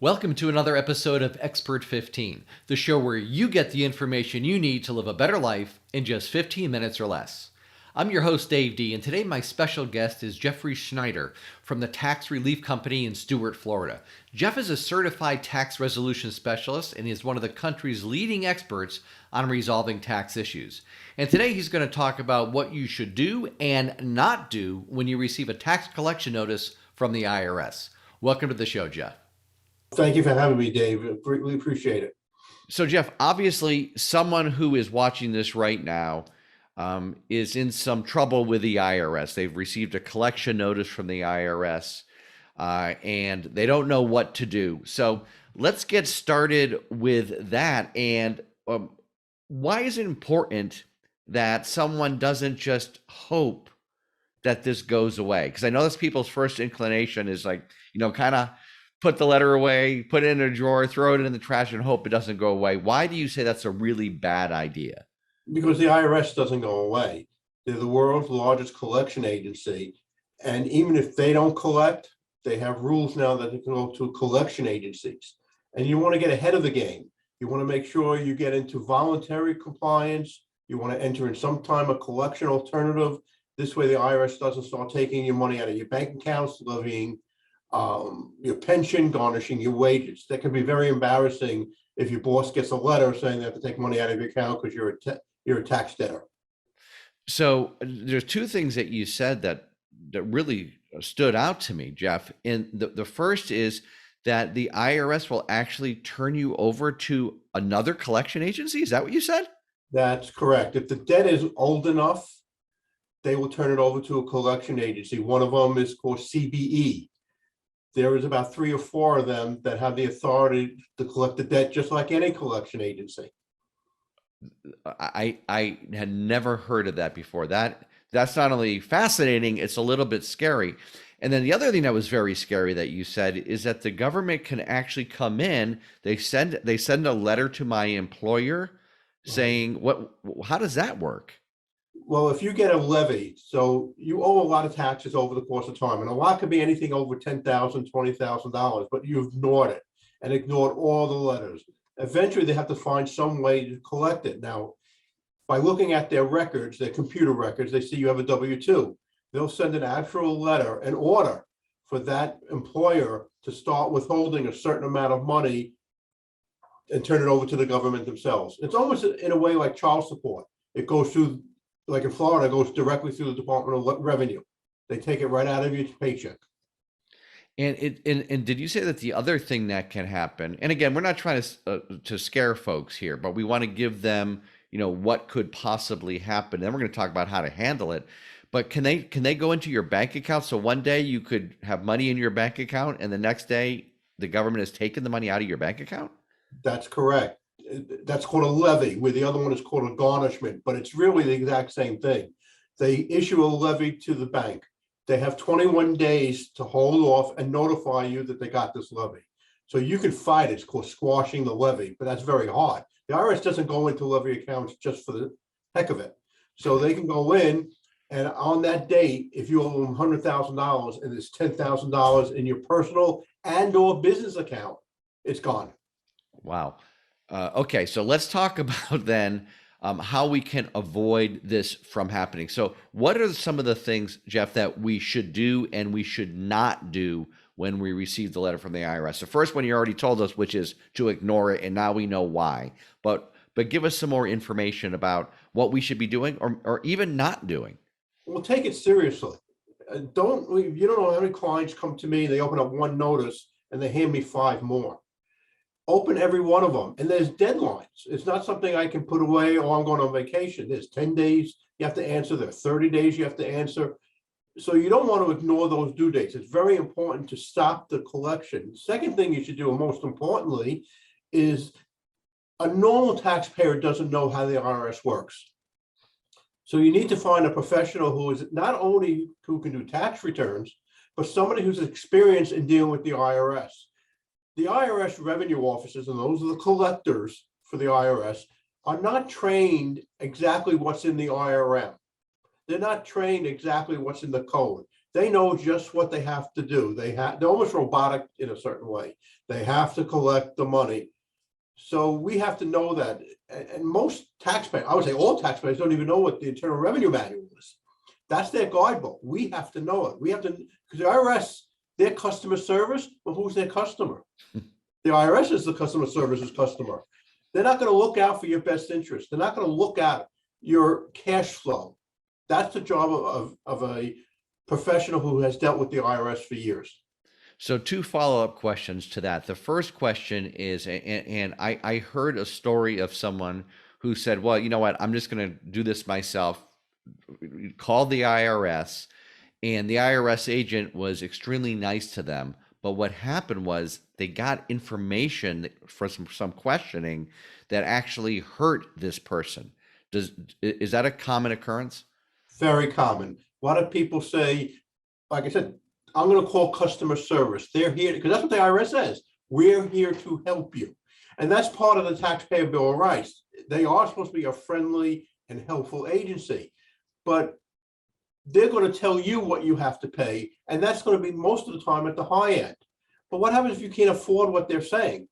Welcome to another episode of Expert 15, the show where you get the information you need to live a better life in just 15 minutes or less. I'm your host, Dave D., and today my special guest is Jeffrey Schneider from the Tax Relief Company in Stuart, Florida. Jeff is a certified tax resolution specialist and is one of the country's leading experts on resolving tax issues. And today he's going to talk about what you should do and not do when you receive a tax collection notice from the IRS. Welcome to the show, Jeff. Thank you for having me, Dave. I greatly appreciate it. So, Jeff, obviously, someone who is watching this right now is in some trouble with the IRS. They've received a collection notice from the IRS, and they don't know what to do. So, let's get started with that. And why is it important that someone doesn't just hope that this goes away? Because I know that's people's first inclination is like, kind of put the letter away, put it in a drawer, throw it in the trash and hope it doesn't go away. Why do you say that's a really bad idea? Because the IRS doesn't go away. They're the world's largest collection agency. And even if they don't collect, they have rules now that they can go to collection agencies. And you want to get ahead of the game. You want to make sure you get into voluntary compliance. You want to enter in some time a collection alternative. This way the IRS doesn't start taking your money out of your bank accounts, levying your pension, garnishing your wages. That can be very embarrassing if your boss gets a letter saying they have to take money out of your account because you're a tax debtor. So there's two things that you said that really stood out to me, Jeff. And the first is that the IRS will actually turn you over to another collection agency. Is that what you said? That's correct. If the debt is old enough, they will turn it over to a collection agency. One of them is called CBE. There is about 3 or 4 of them that have the authority to collect the debt, just like any collection agency. I had never heard of that before. That's not only fascinating, it's a little bit scary. And then the other thing that was very scary that you said is that the government can actually come in. They send a letter to my employer saying, how does that work? Well, if you get a levy, so you owe a lot of taxes over the course of time, and a lot could be anything over $10,000, $20,000, but you ignored it and ignored all the letters. Eventually, they have to find some way to collect it. Now, by looking at their records, their computer records, they see you have a W-2. They'll send an actual letter, an order for that employer to start withholding a certain amount of money and turn it over to the government themselves. It's almost in a way like child support. It goes through, like in Florida, it goes directly through the Department of Revenue. They take it right out of your paycheck. And did you say that the other thing that can happen, and again, we're not trying to scare folks here, but we want to give them, what could possibly happen. Then we're going to talk about how to handle it. But can they go into your bank account? So one day you could have money in your bank account, and the next day the government has taken the money out of your bank account? That's correct. That's called a levy, where the other one is called a garnishment, but it's really the exact same thing. They issue a levy to the bank. They have 21 days to hold off and notify you that they got this levy. So you can fight it. It's called squashing the levy, but that's very hard. The IRS doesn't go into levy accounts just for the heck of it. So they can go in, and on that date, if you owe them $100,000 and there's $10,000 in your personal and or business account, it's gone. Wow. Okay, so let's talk about then how we can avoid this from happening. So what are some of the things, Jeff, that we should do and we should not do when we receive the letter from the IRS? The first one you already told us, which is to ignore it, and now we know why. But give us some more information about what we should be doing or even not doing. Well, take it seriously. You don't know how many clients come to me, they open up one notice and they hand me 5 more. Open every one of them, and there's deadlines. It's not something I can put away, or I'm going on vacation. There's 10 days you have to answer. There are 30 days you have to answer. So you don't want to ignore those due dates. It's very important to stop the collection. Second thing you should do, and most importantly, is a normal taxpayer doesn't know how the IRS works. So you need to find a professional who is not only who can do tax returns, but somebody who's experienced in dealing with the IRS. The IRS revenue officers, and those are the collectors for the IRS, are not trained exactly what's in the IRM. They're not trained exactly what's in the code. They know just what they have to do. They're almost robotic in a certain way. They have to collect the money. So we have to know that. And most taxpayers, I would say all taxpayers, don't even know what the Internal Revenue Manual is. That's their guidebook. We have to know it. We have to, because the IRS, their customer service, well, who's their customer? The IRS is the customer services customer. They're not going to look out for your best interest. They're not going to look at your cash flow. That's the job of a professional who has dealt with the IRS for years. So two follow-up questions to that. The first question is, and I heard a story of someone who said, well, you know what, I'm just going to do this myself. Called the IRS, and the IRS agent was extremely nice to them. But what happened was they got information for some questioning that actually hurt this person. Is that a common occurrence? Very common. A lot of people say, like I said, I'm going to call customer service. They're here because that's what the IRS says. We're here to help you. And that's part of the Taxpayer Bill of Rights. They are supposed to be a friendly and helpful agency, but they're going to tell you what you have to pay. And that's going to be most of the time at the high end. But what happens if you can't afford what they're saying?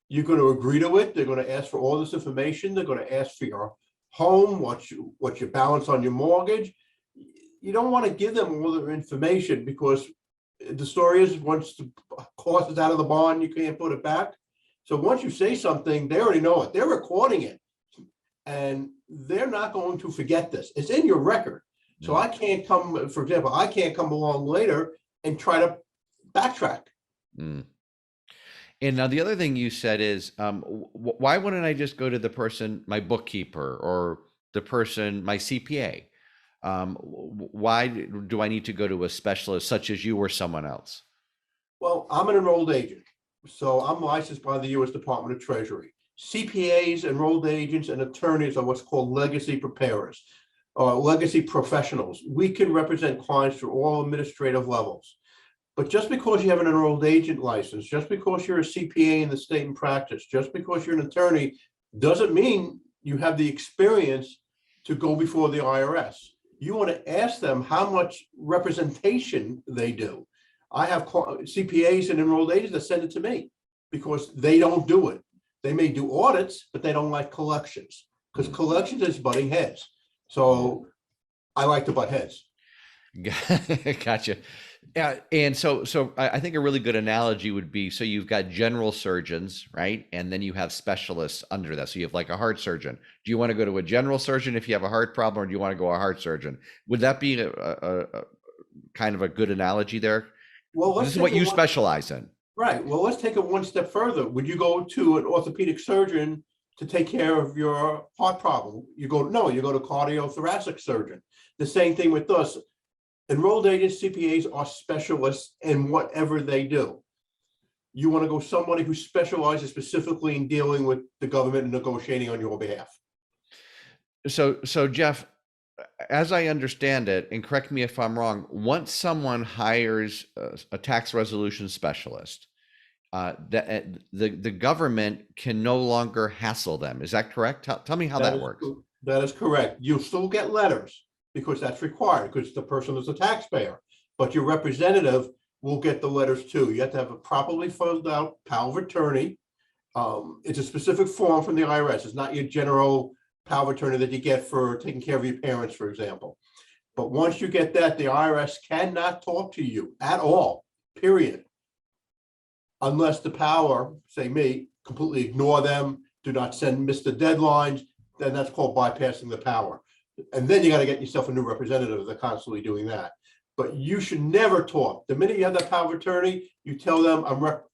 You're going to agree to it. They're going to ask for all this information. They're going to ask for your home, what's your balance on your mortgage. You don't want to give them all their information because the story is once the cost is out of the bond, you can't put it back. So once you say something, they already know it. They're recording it. And they're not going to forget this. It's in your record. So I can't come, for example, I can't come along later and try to backtrack. Mm. And now the other thing you said is, why wouldn't I just go to the person, my bookkeeper, or the person, my CPA? Why do I need to go to a specialist such as you or someone else? Well, I'm an enrolled agent, so I'm licensed by the U.S. Department of Treasury. CPAs, enrolled agents, and attorneys are what's called legacy preparers, legacy professionals. We can represent clients through all administrative levels. But just because you have an enrolled agent license, just because you're a CPA in the state and practice, just because you're an attorney, doesn't mean you have the experience to go before the IRS. You want to ask them how much representation they do. I have CPAs and enrolled agents that send it to me because they don't do it. They may do audits, but they don't like collections because collections is butting heads. So I like to butt heads. Gotcha. Yeah, and so I think a really good analogy would be, so you've got general surgeons, right? And then you have specialists under that. So you have like a heart surgeon. Do you want to go to a general surgeon if you have a heart problem, or do you want to go to a heart surgeon? Would that be a kind of a good analogy there? Well, This is what you specialize in. Right. Well, let's take it one step further. Would you go to an orthopedic surgeon to take care of your heart problem? You go to cardiothoracic surgeon. The same thing with us. Enrolled agents, CPAs are specialists in whatever they do. You want to go somebody who specializes specifically in dealing with the government and negotiating on your behalf. So Jeff, as I understand it, and correct me if I'm wrong, once someone hires a tax resolution specialist, the government can no longer hassle them. Is that correct? Tell me how that works. That is correct. You'll still get letters because that's required because the person is a taxpayer, but your representative will get the letters too. You have to have a properly filled out power of attorney. It's a specific form from the IRS. It's not your general power of attorney that you get for taking care of your parents, for example. But once you get that, the IRS cannot talk to you at all, period. Unless the power, say me, completely ignore them, do not miss the deadlines, then that's called bypassing the power. And then you got to get yourself a new representative that's constantly doing that. But you should never talk. The minute you have that power of attorney, you tell them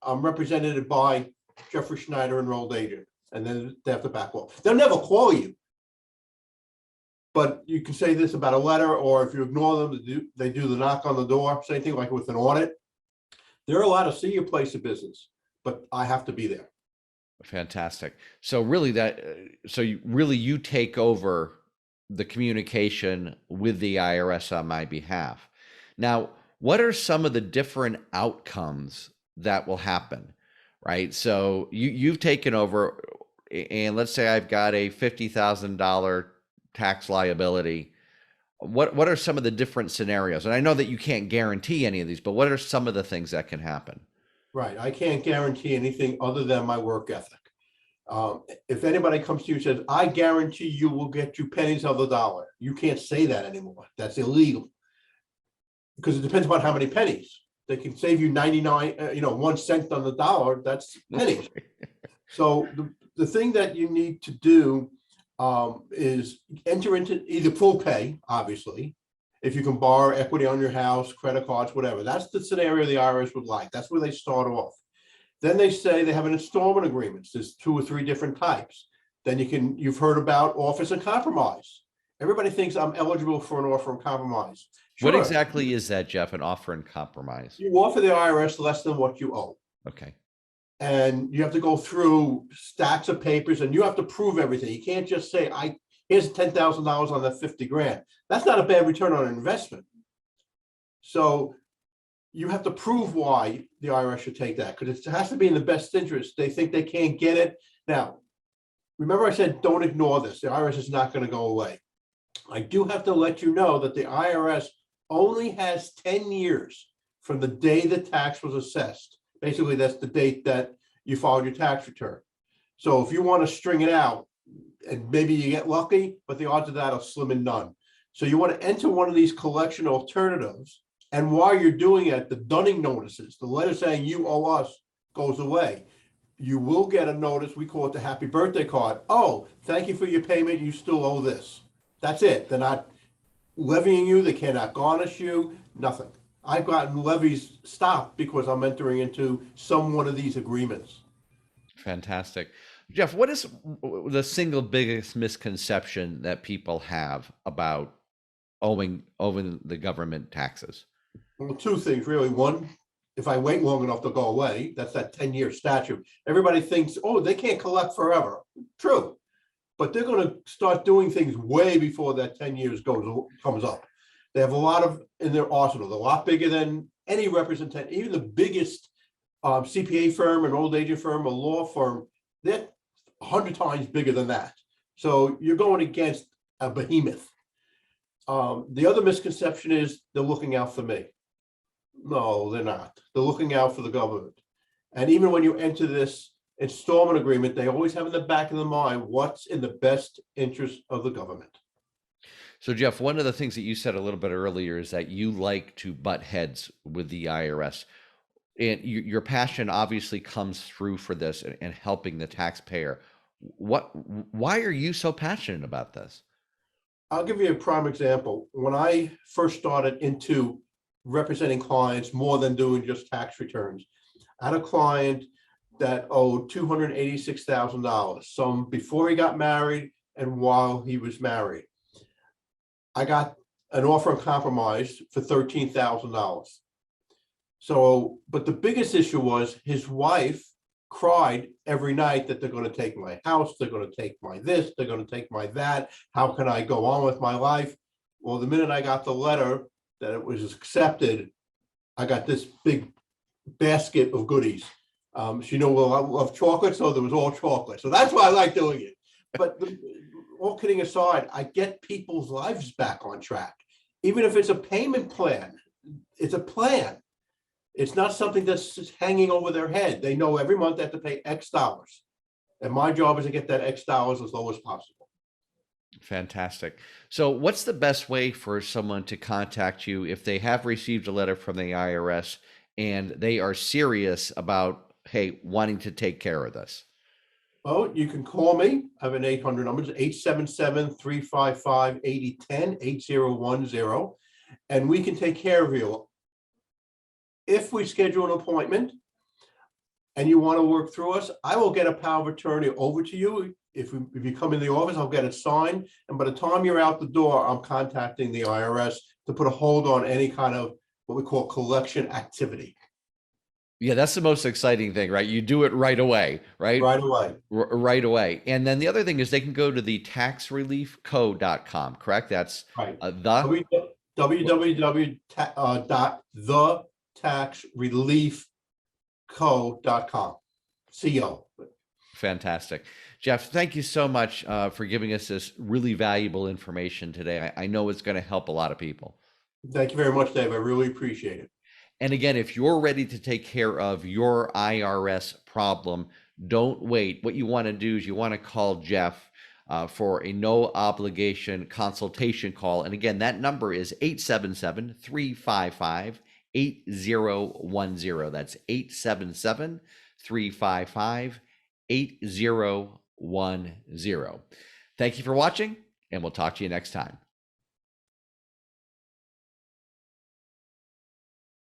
I'm represented by Jeffrey Schneider, enrolled agent, and then they have to back off. They'll never call you. But you can say this about a letter, or if you ignore them, they do the knock on the door, same thing like with an audit. They're allowed to see your place of business, but I have to be there. Fantastic. So really you take over the communication with the IRS on my behalf. Now, what are some of the different outcomes that will happen, right? So you've taken over, and let's say I've got a $50,000 tax liability. What are some of the different scenarios? And I know that you can't guarantee any of these, but what are some of the things that can happen? Right. I can't guarantee anything other than my work ethic. If anybody comes to you and says, I guarantee you will get you pennies of the dollar, you can't say that anymore. That's illegal. Because it depends upon how many pennies. They can save you 99, 1 cent on the dollar, that's pennies. So the thing that you need to do is enter into either full pay, obviously. If you can borrow equity on your house, credit cards, whatever. That's the scenario the IRS would like. That's where they start off. Then they say they have an installment agreements. There's 2 or 3 different types. Then you've heard about offers and compromise. Everybody thinks I'm eligible for an offer and compromise. What Sure, exactly is that, Jeff? An offer and compromise? you offer the IRS less than what you owe. Okay. And you have to go through stacks of papers and you have to prove everything. You can't just say, here's $10,000 on that 50 grand. That's not a bad return on an investment. So you have to prove why the IRS should take that, because it has to be in the best interest. They think they can't get it. Now, remember I said, don't ignore this. The IRS is not going to go away. I do have to let you know that the IRS only has 10 years from the day the tax was assessed. Basically, that's the date that you filed your tax return. So if you want to string it out, and maybe you get lucky, but the odds of that are slim and none. So you want to enter one of these collection alternatives. And while you're doing it, the dunning notices, the letter saying you owe us, goes away. You will get a notice, we call it the happy birthday card. Oh, thank you for your payment, you still owe this. That's it. They're not levying you, they cannot garnish you, nothing. I've gotten levies stopped because I'm entering into some one of these agreements. Fantastic. Jeff, what is the single biggest misconception that people have about owing the government taxes? Well, 2 things really. One, if I wait long enough, they'll go away. That's that 10-year statute. Everybody thinks, oh, they can't collect forever. True. But they're going to start doing things way before that 10 years comes up. They have a lot of in their arsenal, a lot bigger than any representation, even the biggest CPA firm, an old agent firm, a law firm, they're 100 times bigger than that. So you're going against a behemoth. The other misconception is they're looking out for me. No, they're not. They're looking out for the government. And even when you enter this installment agreement, they always have in the back of their mind what's in the best interest of the government. So, Jeff, one of the things that you said a little bit earlier is that you like to butt heads with the IRS. And your passion obviously comes through for this and helping the taxpayer. Why are you so passionate about this? I'll give you a prime example. When I first started into representing clients more than doing just tax returns, I had a client that owed $286,000, some before he got married and while he was married. I got an offer and compromise for $13,000. So, but the biggest issue was his wife cried every night that they're going to take my house, they're going to take my this, they're going to take my that. How can I go on with my life? Well, the minute I got the letter that it was accepted, I got this big basket of goodies. She knew I love chocolate, so there was all chocolate. So that's why I like doing it. But all kidding aside, I get people's lives back on track. Even if it's a payment plan, it's a plan. It's not something that's just hanging over their head. They know every month they have to pay X dollars. And my job is to get that X dollars as low as possible. Fantastic. So what's the best way for someone to contact you if they have received a letter from the IRS and they are serious about, hey, wanting to take care of this? Well, you can call me. I have an 800 number, 877-355-8010, 8010, and we can take care of you. If we schedule an appointment and you want to work through us, I will get a power of attorney over to you. If you come in the office, I'll get it signed. And by the time you're out the door, I'm contacting the IRS to put a hold on any kind of what we call collection activity. Yeah, that's the most exciting thing, right? You do it right away, right? Right away. Right away. And then the other thing is they can go to the taxreliefco.com, correct? That's right. the www.thetaxreliefco.com. CO. Fantastic. Jeff, thank you so much for giving us this really valuable information today. I know it's going to help a lot of people. Thank you very much, Dave. I really appreciate it. And again, if you're ready to take care of your IRS problem, don't wait. What you want to do is you want to call Jeff for a no obligation consultation call. And again, that number is 877 355 8010. That's 877 355 8010. Thank you for watching, and we'll talk to you next time.